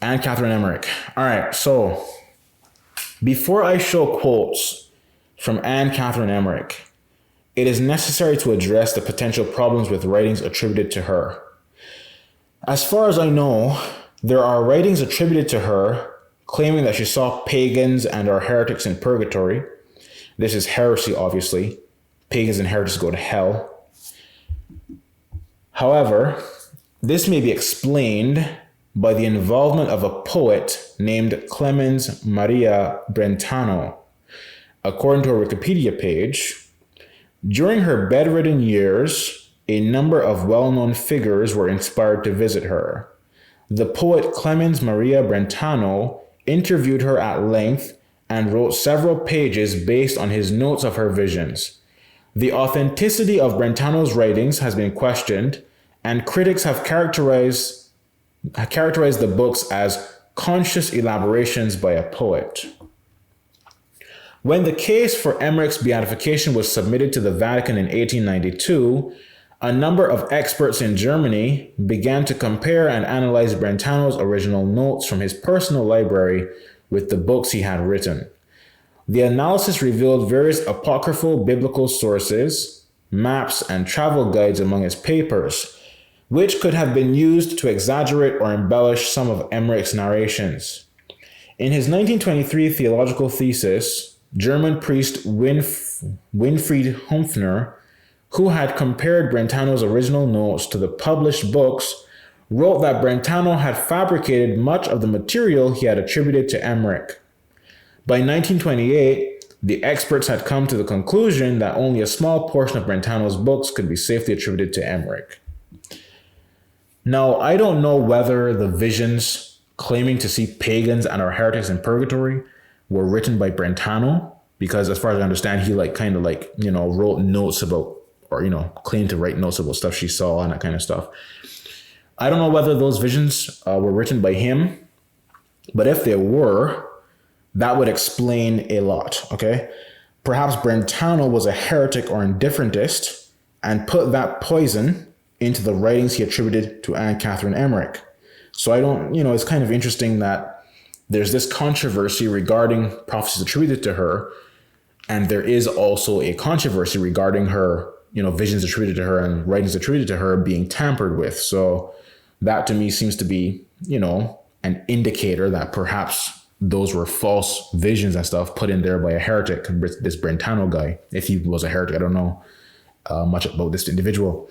And Catherine Emmerich. All right, so before I show quotes from Anne Catherine Emmerich, it is necessary to address the potential problems with writings attributed to her. As far as I know, there are writings attributed to her claiming that she saw pagans and or heretics in purgatory. This is heresy, obviously. Pagans and heretics go to hell. However, this may be explained by the involvement of a poet named Clemens Maria Brentano. According to a Wikipedia page, during her bedridden years, a number of well-known figures were inspired to visit her. The poet Clemens Maria Brentano interviewed her at length and wrote several pages based on his notes of her visions. The authenticity of Brentano's writings has been questioned, and critics have characterized the books as conscious elaborations by a poet. When the case for Emmerich's beatification was submitted to the Vatican in 1892, a number of experts in Germany began to compare and analyze Brentano's original notes from his personal library with the books he had written. The analysis revealed various apocryphal biblical sources, maps, and travel guides among his papers, which could have been used to exaggerate or embellish some of Emmerich's narrations. In his 1923 theological thesis, German priest Winfried Humpfner, who had compared Brentano's original notes to the published books, wrote that Brentano had fabricated much of the material he had attributed to Emmerich. By 1928, the experts had come to the conclusion that only a small portion of Brentano's books could be safely attributed to Emmerich. Now, I don't know whether the visions claiming to see pagans and or heretics in purgatory were written by Brentano, because as far as I understand, he wrote notes about, or claimed to write notes about stuff she saw and that kind of stuff. I don't know whether those visions were written by him, but if they were, that would explain a lot, okay? Perhaps Brentano was a heretic or indifferentist and put that poison into the writings he attributed to Anne Catherine Emmerich. So it's kind of interesting that there's this controversy regarding prophecies attributed to her, and there is also a controversy regarding her, visions attributed to her and writings attributed to her being tampered with. So that to me seems to be, an indicator that perhaps those were false visions and stuff put in there by a heretic, this Brentano guy. If he was a heretic, I don't know much about this individual.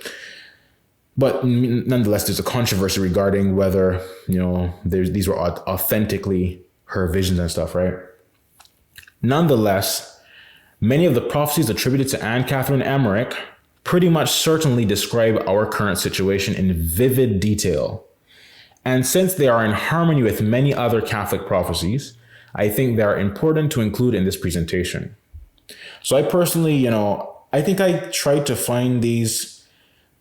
But nonetheless, there's a controversy regarding whether, these were authentically her visions and stuff, right? Nonetheless, many of the prophecies attributed to Anne Catherine Emmerich pretty much certainly describe our current situation in vivid detail. And since they are in harmony with many other Catholic prophecies, I think they are important to include in this presentation. So I personally, I think I tried to find these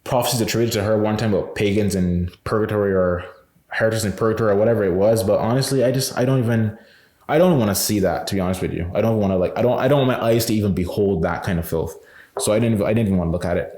prophecies attributed to her one time about pagans in purgatory or heretics in purgatory or whatever it was. But honestly, I don't want to see that, to be honest with you. I don't want to I don't want my eyes to even behold that kind of filth. So I didn't even want to look at it.